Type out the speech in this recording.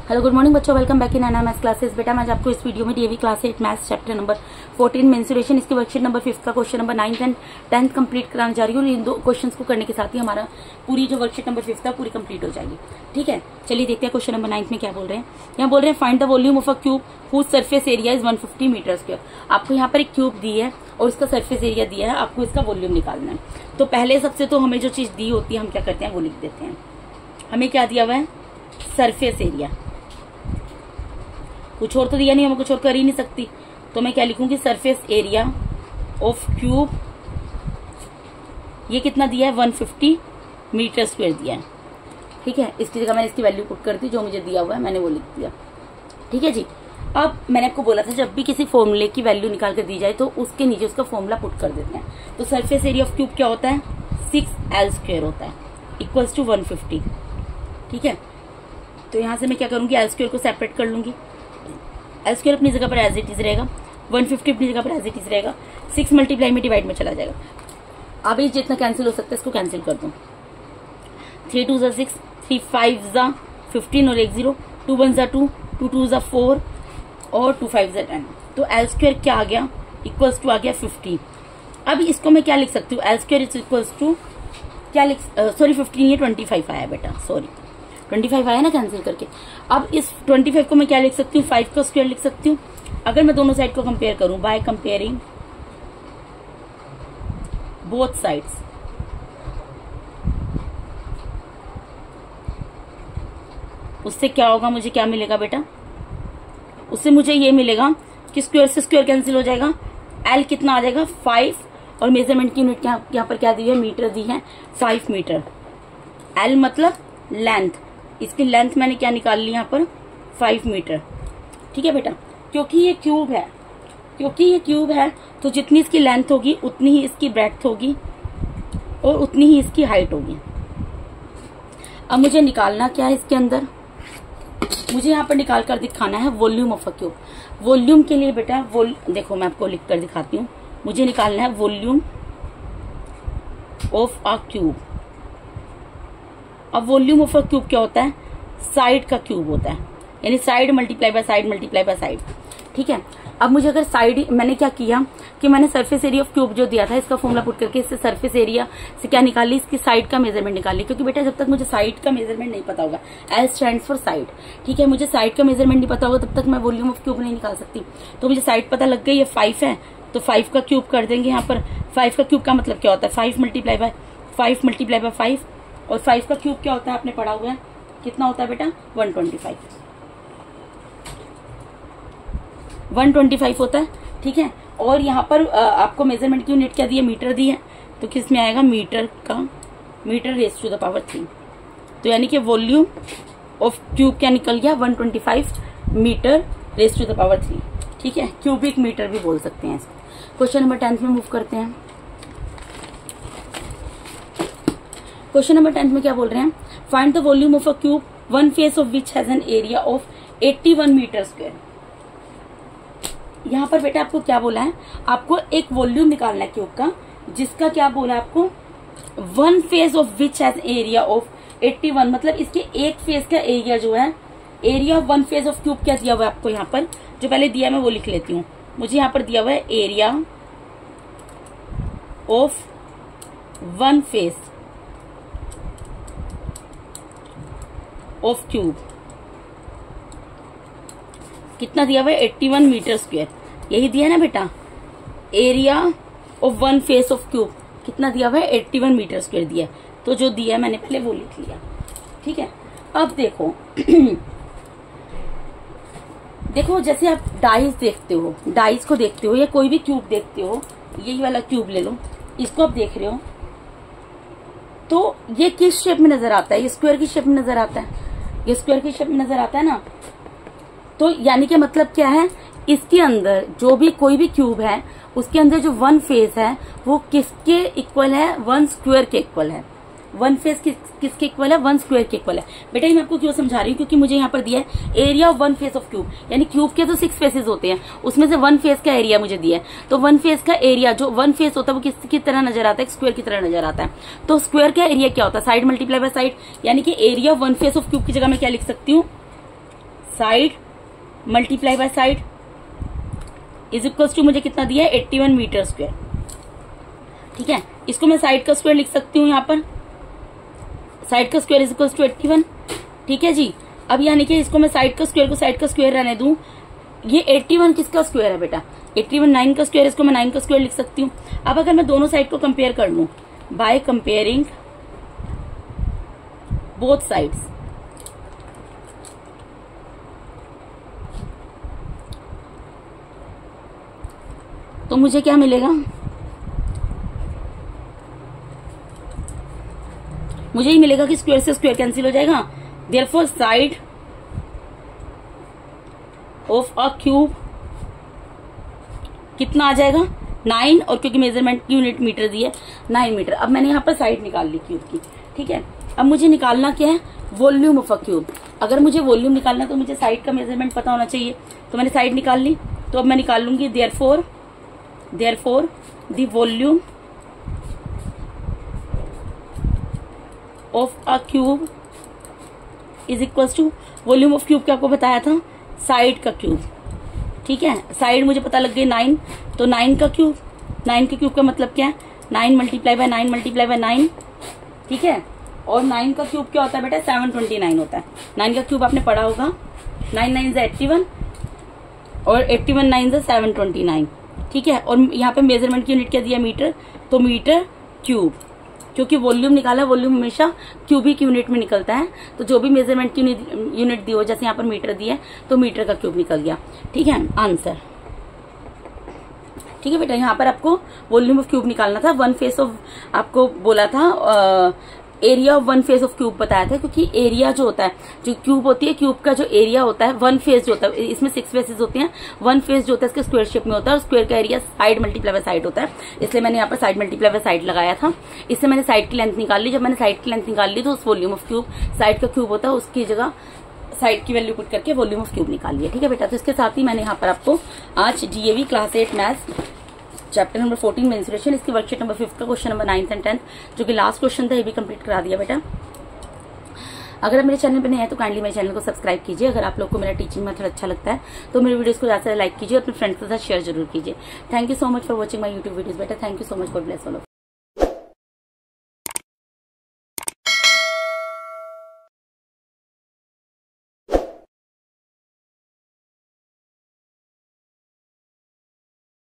Hello good morning बच्चों, welcome back in Ena maths classes. बेटा मैं आज आपको इस वीडियो में DAV class 8 maths chapter number 14 mensuration इसकी वर्कशीट नंबर 5 का क्वेश्चन नंबर 9 एंड 10 कंप्लीट कराने जा रही हूँ। इन दो क्वेश्चंस को करने के साथ ही हमारा पूरी जो वर्कशीट नंबर 5 था पूरी कंप्लीट हो जाएगी। ठीक है, चलिए देखते हैं क्वेश्चन नंबर 9 में क्या बोल रहे हैं। यहाँ बोल रहे हैं find the volume of a cube whose surface area is 150 metre square. आपको यहाँ पर एक क्यूब दी है और इसका सरफेस एरिया दिया है, आपको इसका वॉल्यूम निकालना है। तो पहले सबसे तो हमें जो चीज दी होती है हम क्या करते हैं वो लिख देते हैं। हमें क्या दिया हुआ है? Surface area. कुछ और तो दिया नहीं, हमें कुछ और कर ही नहीं सकती, तो मैं क्या लिखूंगी? Surface area of cube. ये कितना दिया है? 150 मीटर स्क्वायर दिया है। ठीक है, इसकी जगह मैंने इसकी वैल्यू पुट कर दी, जो मुझे दिया हुआ है मैंने वो लिख दिया। ठीक है जी। अब मैंने आपको बोला था जब भी किसी फॉर्मूले की वैल्यू निकाल कर दी जाए तो उसके नीचे उसका फॉर्मूला पुट कर देते हैं। तो सरफेस एरिया ऑफ क्यूब क्या होता है? 6L स्क्वायर होता है इक्वल्स टू 150। ठीक है, तो यहां से मैं क्या करूंगी? L स्क्वायर को सेपरेट कर लूंगी। L स्क्वायर अपनी जगह पर एज इट इज रहेगा, 150 अपनी जगह पर एज इट इज रहेगा, 6 मल्टीप्लाई में डिवाइड में चला जाएगा। अब ये जितना कैंसिल हो सकता है इसको कैंसिल कर दो। 3 2 6, 3 5 15 और 1 0, 2 1 2, 2 2 4 और 2 5 10। तो L स्क्वायर क्या आ गया? इक्वल्स टू आ गया 50। अब इसको मैं क्या लिख सकती हूँ? L square is equals to क्या लिख, सॉरी 15 ये 25 आया बेटा, सॉरी 25 आया ना कैंसिल करके। अब इस 25 को मैं क्या लिख सकती हूँ? 5 का स्क्वायर लिख सकती हूँ। अगर मैं दोनों साइड को कंपेयर करूं बाय कंपेयरिंग बोथ साइड्स, उससे क्या होगा? मुझे क्या मिलेगा बेटा? उससे मुझे ये मिलेगा कि स्क्वायर से स्क्वायर कैंसिल हो जाएगा। एल कितना आ जाएगा? 5 और मेजरमेंट की यूनिट यहाँ पर क्या दी है? मीटर दी है, 5 मीटर। एल मतलब लेंथ, इसकी लेंथ मैंने क्या निकाल ली यहाँ पर? 5 मीटर। ठीक है बेटा, क्योंकि ये क्यूब है तो जितनी इसकी लेंथ होगी उतनी ही इसकी ब्रेड्थ होगी और उतनी ही इसकी हाइट होगी। अब मुझे निकालना क्या है इसके अंदर? मुझे यहाँ पर निकाल कर दिखाना है volume of a cube. Volume के लिए बेटा देखो मैं आपको लिख कर दिखाती हूँ। मुझे निकालना है वॉल्यूम ऑफ अ क्यूब। अब वॉल्यूम ऑफ अ क्यूब क्या होता है? साइड का क्यूब होता है, यानी side multiply by side multiply by side. ठीक है, अब मुझे अगर साइड, मैंने क्या किया कि मैंने सरफेस एरिया ऑफ क्यूब जो दिया था इसका फॉर्मूला पुट करके इससे सरफेस एरिया से क्या निकाली? इसकी साइड का मेजरमेंट निकाली। क्योंकि बेटा जब तक मुझे साइड का मेजरमेंट नहीं पता होगा, L स्टैंड्स फॉर साइड। ठीक है, मुझे साइड का मेजरमेंट नहीं पता होगा तब तक मैं वॉल्यूम ऑफ क्यूब नहीं निकाल सकती। तो मुझे साइड पता लग गई, ये 5 है तो 5 का क्यूब कर देंगे यहाँ पर। 5 का क्यूब का मतलब क्या होता है? 5 मल्टीप्लाई बाय 5 मल्टीप्लाई बाय 5, और 5 का क्यूब क्या होता है? आपने पढ़ा हुआ है, कितना होता है बेटा? 125 होता है। ठीक है, और यहाँ पर आपको मेजरमेंट की यूनिट क्या दी है? मीटर दी है, तो किस में आएगा? Metre raise to the power 3। तो यानी कि वॉल्यूम ऑफ क्यूब क्या निकल गया? 125 metre raise to the power 3। ठीक है, क्यूबिक मीटर भी बोल सकते हैं इसको। क्वेश्चन नंबर 10 में मूव करते हैं। क्वेश्चन नंबर 10 में क्या बोल रहे हैं? Find the volume of a cube one face of which has an area of 81 metre square. यहाँ पर बेटा आपको क्या बोला है? आपको एक वॉल्यूम निकालना है क्यूब का, जिसका क्या बोला है आपको? One face of which has area of 81, मतलब इसके एक फेस का एरिया जो है, area of one face of cube क्या दिया हुआ है आपको? यहाँ पर जो पहले दिया मैं वो लिख लेती हूँ। मुझे यहाँ पर दिया हुआ है area of one face of cube कितना दिया हुआ है? 81 मीटर स्क्वायर। यही दिया ना बेटा? Area of one face of cube कितना दिया हुआ है? 81 मीटर स्क्वायर दिया। तो जो दिया मैंने पहले वो लिख लिया। ठीक है, अब देखो देखो जैसे आप डाइस देखते हो, डाइस को देखते हो या कोई भी क्यूब देखते हो, यही वाला क्यूब ले लो, इसको आप देख रहे हो तो ये किस शेप में नजर आता है? ये स्क्वायर की शेप में नजर आता है, ये स्क्वायर की शेप में नजर आता है ना। तो यानी कि मतलब क्या है? इसके अंदर जो भी कोई भी क्यूब है उसके अंदर जो वन फेस है वो किसके इक्वल है? वन स्क्वायर के इक्वल है। वन फेस किसके इक्वल है? वन स्क्वायर के इक्वल है। बेटा ये मैं आपको क्यों समझा रही हूँ? क्योंकि मुझे यहाँ पर दिया है area of one face of cube, यानी क्यूब के तो 6 फेसेस होते हैं, उसमें से वन फेस का एरिया मुझे दिया है। तो वन फेस का एरिया, जो वन फेस होता है वो किसकी तरह नजर आता है? स्क्वायर की तरह नजर आता है। तो स्क्वायर का एरिया क्या होता है? साइड मल्टीप्लाई बाय साइड, यानी कि area of one face of cube की जगह मैं क्या लिख सकती हूँ? Side multiply by side is equal to मुझे कितना दिया है 81 मीटर स्क्वायर। ठीक है, इसको मैं साइड का स्क्वायर लिख सकती हूँ यहाँ पर, साइड का स्क्वायर इज इक्वल टू 81। ठीक है जी, अब यानी कि इसको मैं साइड का स्क्वायर को साइड का स्क्वायर रहने दूं, ये 81 किसका स्क्वायर है बेटा, 81 9 का स्क्वायर, इसको मैं 9 का स्क्वायर लिख सकती हूँ। अब अगर मैं दोनों साइड को कंपेयर कर लूं बाय कंपेयरिंग बोथ साइड्स, तो मुझे क्या मिलेगा, मुझे ही मिलेगा कि स्क्वायर से स्क्वायर कैंसिल हो जाएगा। Therefore side of a cube कितना आ जाएगा 9, और क्योंकि मेजरमेंट की यूनिट मीटर दी है 9 मीटर। अब मैंने यहाँ पर साइड निकाल ली क्यूब की। ठीक है, अब मुझे निकालना क्या है, वॉल्यूम ऑफ अ क्यूब। अगर मुझे वॉल्यूम निकालना तो मुझे साइड का मेजरमेंट पता होना चाहिए, तो मैंने साइड निकाल ली। तो अब मैं निकाल लूंगी therefore the volume of a cube is equal to, volume of cube क्या आपको बताया था, साइड का क्यूब। ठीक है, साइड मुझे पता लग गई 9, तो 9 का क्यूब, 9 के क्यूब का मतलब क्या है 9 मल्टीप्लाई बाय 9 मल्टीप्लाई बाय 9। ठीक है, और 9 का क्यूब क्या होता है बेटा 729 होता है। 9 का क्यूब आपने पढ़ा होगा, 9 9 से 81 और 81 9 से 729। ठीक है, और यहाँ पे मेजरमेंट की यूनिट क्या दिया मीटर, तो मीटर क्यूब, क्योंकि वॉल्यूम निकाला, वॉल्यूम हमेशा क्यूबिक यूनिट में निकलता है। तो जो भी मेजरमेंट की यूनिट दी हो, जैसे यहाँ पर मीटर दी है तो मीटर का क्यूब निकल गया। ठीक है, आंसर। ठीक है बेटा, यहाँ पर आपको वॉल्यूम ऑफ क्यूब निकालना था। वन फेस ऑफ आपको बोला था, area of one face of cube बताया था, क्योंकि एरिया जो होता है, जो क्यूब होती है, क्यूब का जो एरिया होता है, वन फेस जो होता है, इसमें 6 फेसेस होते हैं, वन फेस जो होता है इसके स्क्वायर शेप में होता है, और स्क्वायर का area side multiply by side होता है। इसलिए मैंने यहाँ पर साइड मल्टीप्लाई बाय साइड लगाया था। इससे मैंने साइड की लेंथ निकाल ली। जब मैंने साइड की लेंथ निकाल ली तो उस वॉल्यूम ऑफ क्यूब, साइड का क्यूब होता है, उसकी जगह साइड की वैल्यू पुट करके वॉल्यूम ऑफ क्यूब निकाल लिया। ठीक है बेटा, तो इसके साथ ही मैंने यहाँ पर आपको आज DAV class 8 maths chapter number 14 menstruation, इसकी वर्कशीट नंबर 5 का question number 9th and 10th जो कि लास्ट क्वेश्चन था, ये भी कंप्लीट करा दिया बेटा। अगर आप मेरे चैनल पर नए हैं तो काइंडली मेरे चैनल को सब्सक्राइब कीजिए। अगर आप लोग को मेरा टीचिंग मेथड अच्छा लगता है तो मेरे वीडियोस को ज्यादा से लाइक कीजिए और अपने फ्रेंड्स के साथ शेयर जरूर कीजिए। Thank you so much for watching my YouTube videos बेटा। Thank you so much, god bless all of you.